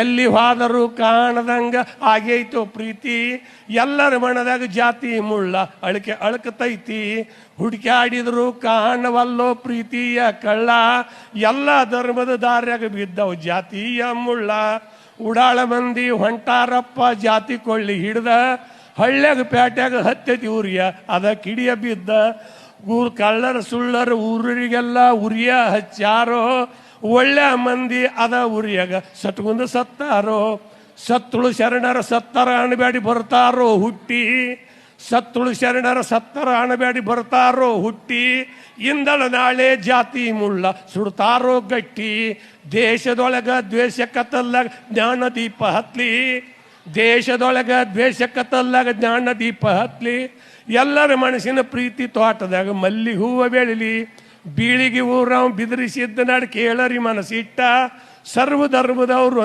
ಎಲ್ಲಿ ಹೋದರೂ ಕಾಣದಂಗ ಆಗೈತೋ ಪ್ರೀತಿ, ಎಲ್ಲರ ಮನದಾಗ ಜಾತಿ ಮುಳ್ಳ ಅಳಕತೈತಿ. ಹುಡುಕ್ಯಾಡಿದ್ರು ಕಾಣವಲ್ಲೋ ಪ್ರೀತಿಯ ಕಳ್ಳ, ಎಲ್ಲ ಧರ್ಮದ ದಾರ್ಯಾಗ ಬಿದ್ದವು ಜಾತಿಯ ಮುಳ್ಳ. ಉಡಾಳ ಮಂದಿ ಹೊಂಟಾರಪ್ಪ ಜಾತಿ ಕೊಳ್ಳಿ ಹಿಡ್ದ, ಹಳ್ಳ್ಯಾಗ ಪ್ಯಾಟ್ಯಾಗ ಹತ್ತೈತಿ ಉರಿಯ ಅದ ಕಿಡಿಯ ಬಿದ್ದ. ಕಳ್ಳರ ಸುಳ್ಳರ ಊರಿಗೆಲ್ಲ ಉರಿಯ ಹಚ್ಚಾರೋ, ಒಳ್ಳೆ ಮಂದಿ ಅದ ಉರಿಯಾಗ ಸಟ್ಗುಂದು ಸತ್ತಾರೋ. ಸತ್ತುಳು ಶರಣರ ಸತ್ತರ ಅಣಬ್ಯಾಡಿ ಬರ್ತಾರೋ ಹುಟ್ಟಿ, ಸತ್ತುಳು ಶರಣರ ಸತ್ತರ ಅಣಬ್ಯಾಡಿ ಬರ್ತಾರೋ ಹುಟ್ಟಿ. ಇಂದಳ ನಾಳೆ ಜಾತಿ ಮುಳ್ಳ ಸುಡ್ತಾರೋ ಗಟ್ಟಿ. ದೇಶದೊಳಗ ದ್ವೇಷ ಕತ್ತಲ್ಲಾಗ ಜ್ಞಾನ ದೀಪ ಹತ್ಲಿ, ದೇಶದೊಳಗ ದ್ವೇಷ ಕತ್ತಲ್ಲಾಗ ಜ್ಞಾನ ದೀಪ ಹತ್ಲಿ. ಎಲ್ಲರ ಮನಸ್ಸಿನ ಪ್ರೀತಿ ತೋಟದಾಗ ಮಲ್ಲಿ ಹೂವ ಬೆಳಿಲಿ. ಬೀಳಿಗೆ ಊರಾವ್ ಬಿದಿರಿಸಿದ್ದ ನಾಡು ಕೇಳರಿ ಮನಸ್ಸಿಟ್ಟ, ಸರ್ವ ಧರ್ಮದವ್ರು